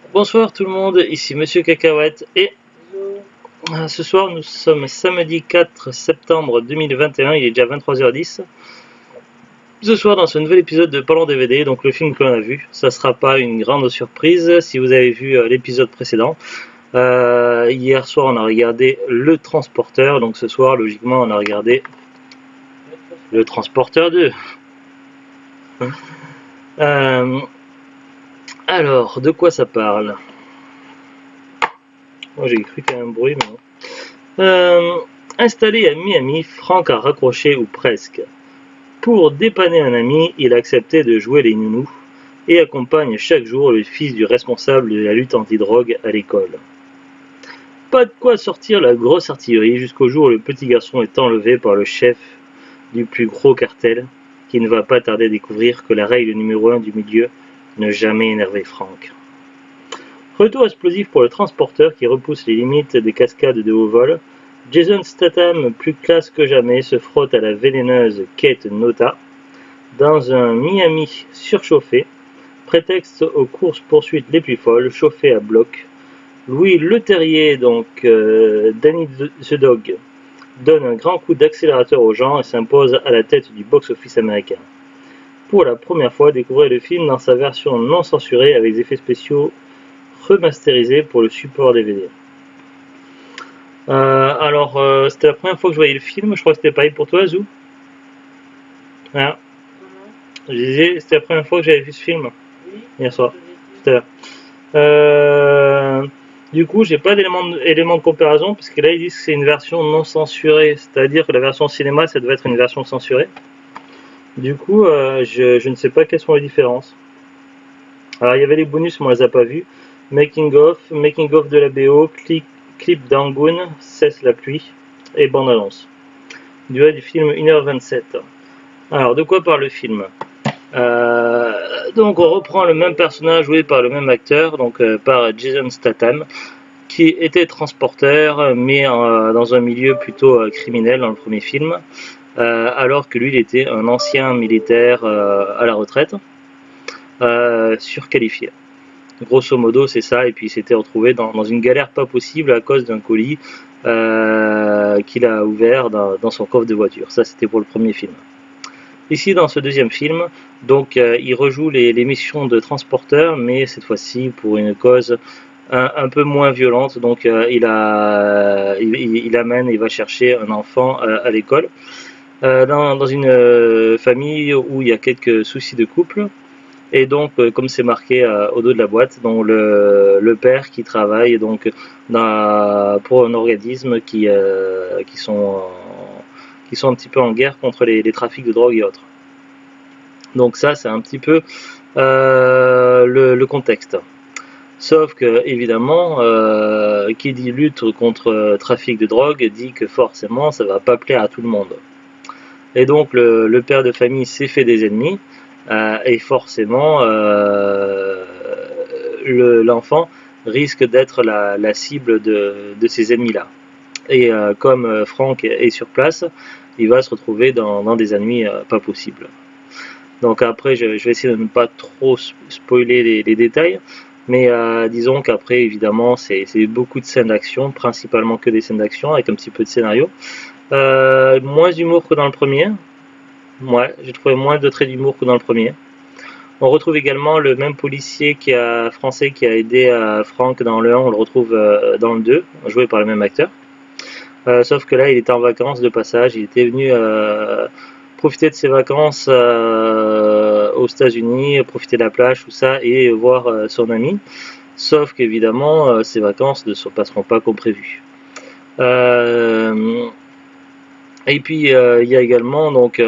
Bonsoir tout le monde, ici Monsieur Cacahuète et ce soir nous sommes samedi 4 septembre 2021, il est déjà 23h10. Ce soir dans ce nouvel épisode de Parlons DVD, donc le film que l'on a vu, ça sera pas une grande surprise si vous avez vu l'épisode précédent. Hier soir on a regardé Le Transporteur, donc ce soir logiquement on a regardé Le Transporteur 2. Alors, de quoi ça parle? Moi j'ai cru qu'il y avait un bruit, mais non. Installé à Miami, Frank a raccroché ou presque. Pour dépanner un ami, il a accepté de jouer les nounous et accompagne chaque jour le fils du responsable de la lutte anti-drogue à l'école. Pas de quoi sortir la grosse artillerie jusqu'au jour où le petit garçon est enlevé par le chef du plus gros cartel, qui ne va pas tarder à découvrir que la règle numéro 1 du milieu, ne jamais énerver Frank. Retour explosif pour le transporteur qui repousse les limites des cascades de haut vol. Jason Statham, plus classe que jamais, se frotte à la vénéneuse Kate Nota. Dans un Miami surchauffé, prétexte aux courses-poursuites les plus folles, chauffées à bloc. Louis Leterrier, donc Danny the Dog, donne un grand coup d'accélérateur aux gens et s'impose à la tête du box-office américain. Pour la première fois, découvrez le film dans sa version non censurée avec des effets spéciaux remasterisés pour le support DVD. C'était la première fois que je voyais le film, je crois que c'était pareil pour toi, Zou. Ah. Je disais, c'était la première fois que j'avais vu ce film. Oui. Hier soir. Tout à l'heure. Du coup, j'ai pas d'éléments de comparaison, parce que là, ils disent que c'est une version non censurée, c'est-à-dire que la version cinéma, ça devait être une version censurée. Du coup, je ne sais pas quelles sont les différences. Alors, il y avait les bonus, mais on les a pas vus. Making of de la BO, clip d'Angoon, Cesse la pluie, et bande-annonce. Durée du film 1h27. Alors, de quoi parle le film? Donc on reprend le même personnage joué par le même acteur, donc par Jason Statham, qui était transporteur, mais dans un milieu plutôt criminel dans le premier film, alors que lui il était un ancien militaire à la retraite, surqualifié. Grosso modo c'est ça, et puis il s'était retrouvé dans une galère pas possible à cause d'un colis qu'il a ouvert dans son coffre de voiture. Ça c'était pour le premier film. Ici, dans ce deuxième film, donc il rejoue les missions de transporteur, mais cette fois-ci pour une cause un peu moins violente. Donc il amène et va chercher un enfant à l'école, dans une famille où il y a quelques soucis de couple. Et donc, comme c'est marqué au dos de la boîte, donc le père qui travaille donc pour un organisme qui sont un petit peu en guerre contre les trafics de drogue et autres. Donc ça, c'est un petit peu le contexte. Sauf que, évidemment, qui dit lutte contre trafic de drogue dit que forcément, ça va pas plaire à tout le monde. Et donc, le père de famille s'est fait des ennemis, et forcément, l'enfant risque d'être la cible de ces ennemis-là. Et comme Frank est sur place, il va se retrouver dans des ennemis pas possibles. Donc après, je vais essayer de ne pas trop spoiler les détails, mais disons qu'après, évidemment, c'est beaucoup de scènes d'action, principalement que des scènes d'action, avec un petit peu de scénario. Moins d'humour que dans le premier. Ouais, j'ai trouvé moins de traits d'humour que dans le premier. On retrouve également le même policier français qui a aidé Frank dans le 1, on le retrouve dans le 2, joué par le même acteur. Sauf que là, il était en vacances de passage, il était venu profiter de ses vacances aux États-Unis, profiter de la plage, tout ça, et voir son ami. Sauf qu'évidemment, ces vacances ne se passeront pas comme prévu. Et puis, il y a également donc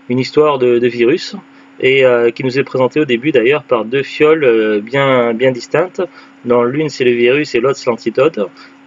une histoire de virus, et qui nous est présentée au début d'ailleurs par deux fioles bien distinctes. Dans l'une, c'est le virus et l'autre, c'est l'antidote.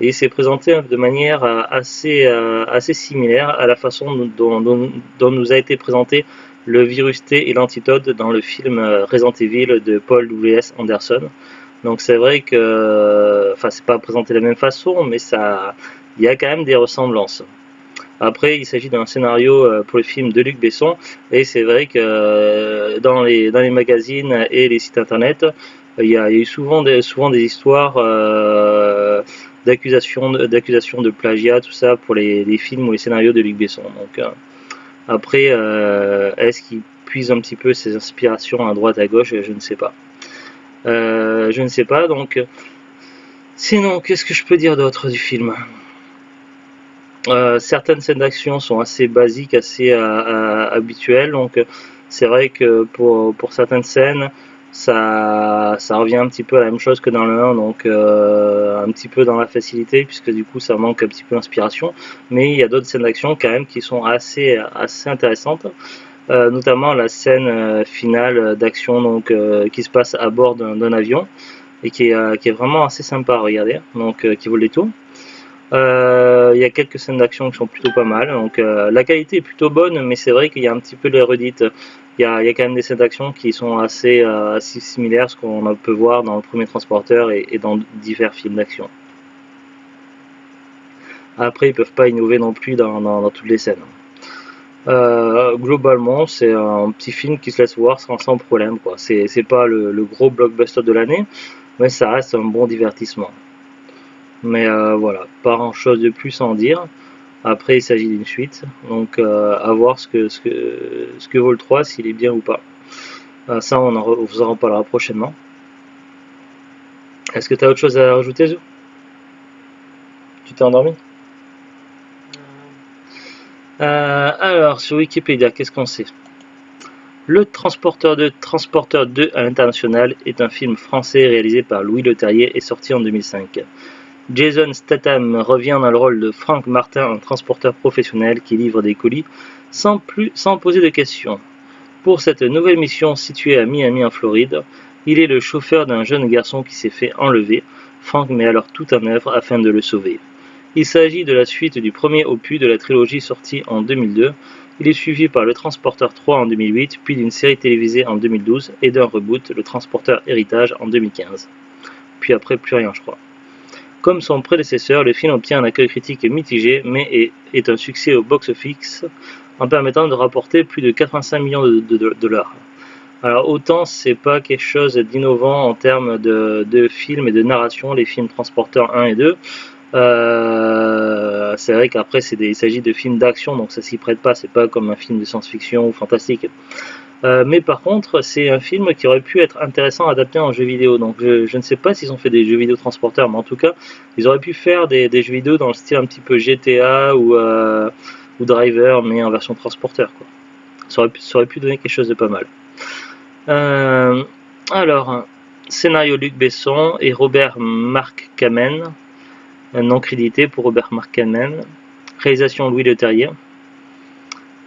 Et c'est présenté de manière assez similaire à la façon dont nous a été présenté le virus T et l'antidote dans le film Resident Evil de Paul W.S. Anderson. Donc c'est vrai que, enfin c'est pas présenté de la même façon, mais il y a quand même des ressemblances. Après, il s'agit d'un scénario pour le film de Luc Besson, et c'est vrai que dans les magazines et les sites internet, Il y a eu souvent des histoires d'accusations de plagiat, tout ça, pour les films ou les scénarios de Luc Besson. Donc après, est-ce qu'il puise un petit peu ses inspirations à droite à gauche? Je ne sais pas. Je ne sais pas, donc sinon, qu'est-ce que je peux dire d'autre du film? Certaines scènes d'action sont assez basiques, assez habituelles, donc c'est vrai que pour certaines scènes, ça revient un petit peu à la même chose que dans le 1, donc un petit peu dans la facilité, puisque du coup ça manque un petit peu d'inspiration, mais il y a d'autres scènes d'action quand même qui sont assez intéressantes, notamment la scène finale d'action donc qui se passe à bord d'un avion, et qui est vraiment assez sympa à regarder, donc qui vaut le détour. Il y a quelques scènes d'action qui sont plutôt pas mal, donc la qualité est plutôt bonne, mais c'est vrai qu'il y a un petit peu les redites. Il y a quand même des scènes d'action qui sont assez similaires à ce qu'on peut voir dans le premier Transporteur et dans divers films d'action. Après, ils peuvent pas innover non plus dans toutes les scènes. Globalement, c'est un petit film qui se laisse voir sans problème, quoi. C'est pas le gros blockbuster de l'année, mais ça reste un bon divertissement. Mais voilà, pas grand chose de plus à en dire. Après, il s'agit d'une suite, donc à voir ce que vaut le 3, s'il est bien ou pas. Ça, on vous en reparlera prochainement. Est-ce que tu as autre chose à rajouter, Zou? Tu t'es endormi? Alors, sur Wikipédia, qu'est-ce qu'on sait? Le Transporteur 2 à l'international est un film français réalisé par Louis Leterrier et sorti en 2005. Jason Statham revient dans le rôle de Frank Martin, un transporteur professionnel qui livre des colis sans poser de questions. Pour cette nouvelle mission située à Miami en Floride, il est le chauffeur d'un jeune garçon qui s'est fait enlever. Frank met alors tout en œuvre afin de le sauver. Il s'agit de la suite du premier opus de la trilogie sortie en 2002. Il est suivi par Le Transporteur 3 en 2008, puis d'une série télévisée en 2012 et d'un reboot, Le Transporteur Héritage, en 2015. Puis après, plus rien, je crois. Comme son prédécesseur, le film obtient un accueil critique mitigé, mais est un succès au box-office en permettant de rapporter plus de 85 millions de dollars. Alors autant c'est pas quelque chose d'innovant en termes de films et de narration, les films Transporteurs 1 et 2. C'est vrai qu'après il s'agit de films d'action, donc ça s'y prête pas, c'est pas comme un film de science-fiction ou fantastique. Mais par contre, c'est un film qui aurait pu être intéressant à adapter en jeu vidéo. Donc je ne sais pas s'ils ont fait des jeux vidéo transporteurs, mais en tout cas, ils auraient pu faire des jeux vidéo dans le style un petit peu GTA ou Driver, mais en version transporteur, quoi. Ça aurait pu donner quelque chose de pas mal. Alors, scénario Luc Besson et Robert Marc Kamen, non crédité pour Robert Marc Kamen. Réalisation Louis Leterrier.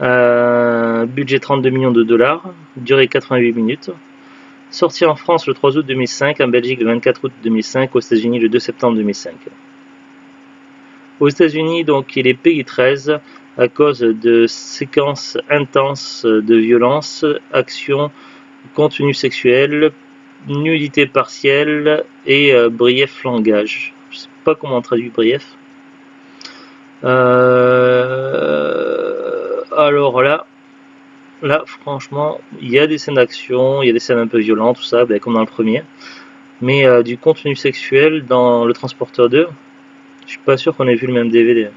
Budget 32 millions de dollars, durée 88 minutes. Sorti en France le 3 août 2005, en Belgique le 24 août 2005, aux États-Unis le 2 septembre 2005. Aux États-Unis, donc, il est PEGI 13 à cause de séquences intenses de violence, action, contenu sexuel, nudité partielle et brief langage. Je sais pas comment on traduit brief. Alors là, franchement, il y a des scènes d'action, il y a des scènes un peu violentes, tout ça, comme dans le premier. Mais du contenu sexuel dans Le Transporteur 2, je suis pas sûr qu'on ait vu le même DVD.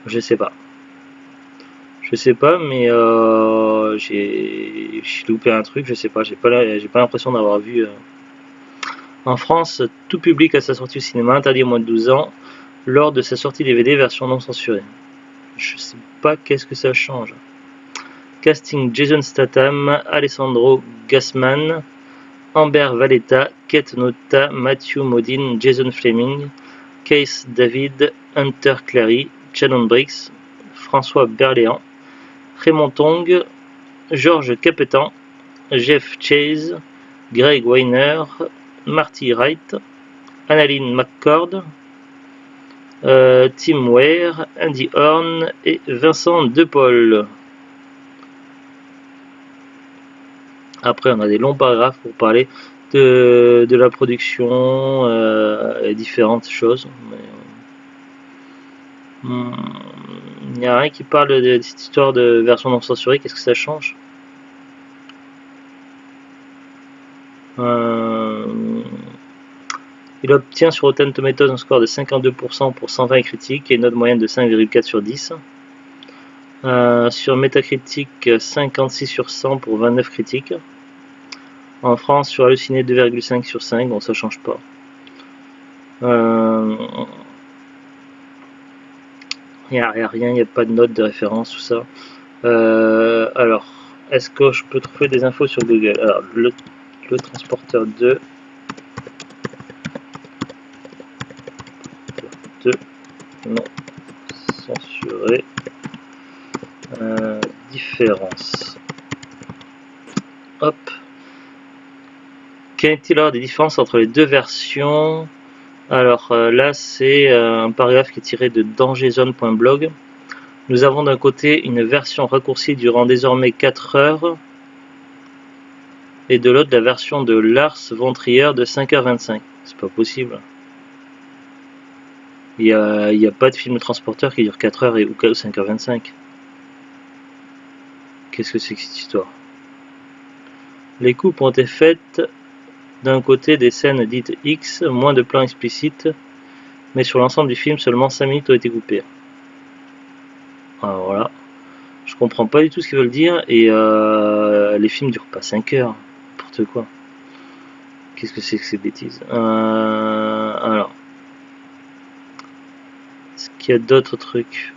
Je sais pas. Je sais pas, mais j'ai loupé un truc, je sais pas. J'ai pas l'impression d'avoir vu. En France, tout public à sa sortie au cinéma, interdit aux moins de 12 ans, lors de sa sortie DVD version non censurée. Je sais pas qu'est-ce que ça change. Casting Jason Statham, Alessandro Gassman, Amber Valletta, Kate Nota, Matthew Modine, Jason Fleming, Case David, Hunter Clary, Shannon Briggs, François Berléand, Raymond Tong, Georges Capetan, Jeff Chase, Greg Weiner, Marty Wright, Annalyn McCord, Tim Ware, Andy Horn et Vincent De Paul. Après, on a des longs paragraphes pour parler de la production et différentes choses. Il n'y a rien qui parle de cette histoire de version non censurée. Qu'est-ce que ça change? Il obtient sur Rotten Tomatoes un score de 52% pour 120 critiques et une note moyenne de 5,4 sur 10. Sur Metacritic, 56 sur 100 pour 29 critiques. En France, sur Halluciné, 2,5 sur 5, donc ça change pas. Il n'y a rien, il n'y a pas de note de référence, tout ça. Alors, est-ce que je peux trouver des infos sur Google? Alors, le transporteur 2. Non censuré. Différence. Hop. Quel est-il alors des différences entre les deux versions? Alors là, c'est un paragraphe qui est tiré de dangerzone.blog. Nous avons d'un côté une version raccourcie durant désormais 4 heures et de l'autre la version de Lars von Trier de 5h25. C'est pas possible. Il n'y a pas de film transporteur qui dure 4 heures ou 5h25. Qu'est-ce que c'est que cette histoire? Les coupes ont été faites d'un côté des scènes dites X, moins de plans explicites, mais sur l'ensemble du film, seulement 5 minutes ont été coupées. Alors voilà. Je comprends pas du tout ce qu'ils veulent dire, et les films durent pas 5 heures. N'importe quoi. Qu'est-ce que c'est que ces bêtises? Alors. Est-ce qu'il y a d'autres trucs?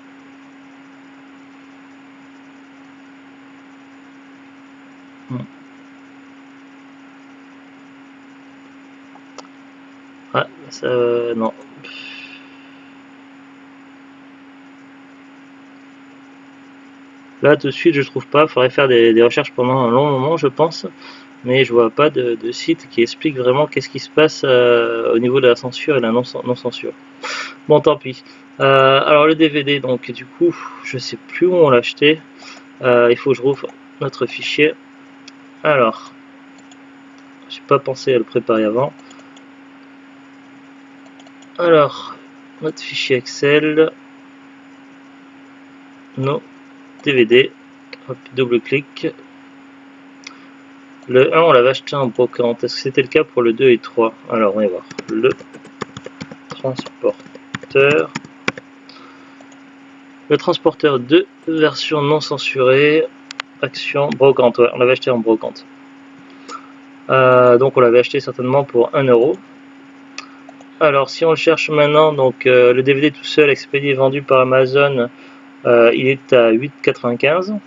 Ah, ça, non. Là, tout de suite, je trouve pas. Il faudrait faire des recherches pendant un long moment, je pense. Mais je vois pas de site qui explique vraiment qu'est-ce qui se passe au niveau de la censure et de la non-censure. Bon, tant pis. Alors, le DVD, donc, du coup, je sais plus où on l'a acheté. Il faut que je rouvre notre fichier. Alors, j'ai pas pensé à le préparer avant. Alors, notre fichier Excel, nos DVD, hop, double-clic. Le 1, on l'avait acheté en brocante. Est-ce que c'était le cas pour le 2 et 3? Alors, on va voir. Le transporteur. Le transporteur 2, version non censurée, action brocante. Ouais, on l'avait acheté en brocante. Donc, on l'avait acheté certainement pour 1 euro. Alors, si on le cherche maintenant, donc le DVD tout seul, expédié vendu par Amazon, il est à 8,95.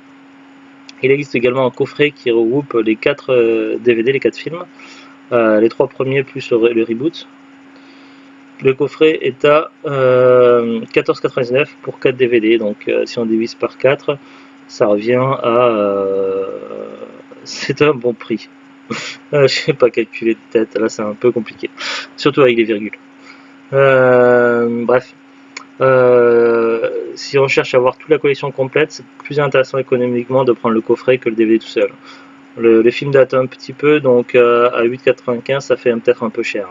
Il existe également un coffret qui regroupe les 4 DVD, les 4 films, les 3 premiers plus le reboot. Le coffret est à 14,99 pour 4 DVD, donc si on divise par 4, ça revient à... c'est un bon prix. Je n'ai pas calculé de tête, là c'est un peu compliqué, surtout avec les virgules. Bref. Si on cherche à avoir toute la collection complète, c'est plus intéressant économiquement de prendre le coffret que le DVD tout seul. Le film date un petit peu, donc à 8,95 ça fait peut-être un peu cher.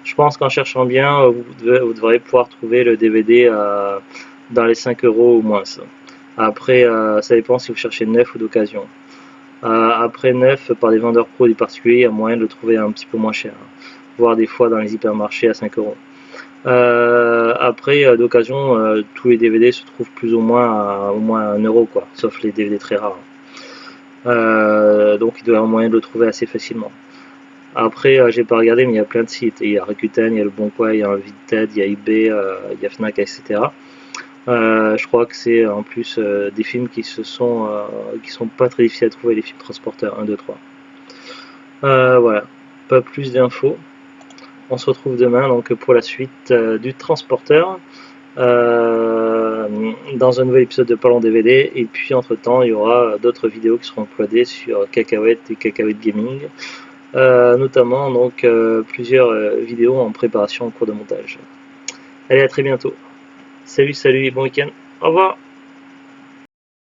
Je pense qu'en cherchant bien, vous devrez pouvoir trouver le DVD dans les 5 euros ou moins. Après, ça dépend si vous cherchez neuf ou d'occasion. Après neuf, par des vendeurs pro ou des particuliers, il y a moyen de le trouver un petit peu moins cher, voire des fois dans les hypermarchés à 5 euros. Après, d'occasion, tous les DVD se trouvent plus ou moins à au moins 1 euro, quoi, sauf les DVD très rares. Donc il doit y avoir moyen de le trouver assez facilement. Après, j'ai pas regardé, mais il y a plein de sites. Il y a Rakuten, il y a Le Bon Coin, il y a Vinted, il y a eBay, il y a Fnac, etc. Je crois que c'est en plus des films qui sont pas très difficiles à trouver, les films transporteurs 1, 2, 3. Voilà, pas plus d'infos. On se retrouve demain donc pour la suite du transporteur dans un nouvel épisode de Parlons DVD, et puis entre temps il y aura d'autres vidéos qui seront uploadées sur Cacahuète et Cacahuète Gaming, notamment donc plusieurs vidéos en préparation en cours de montage. Allez, à très bientôt. Salut et bon week-end. Au revoir.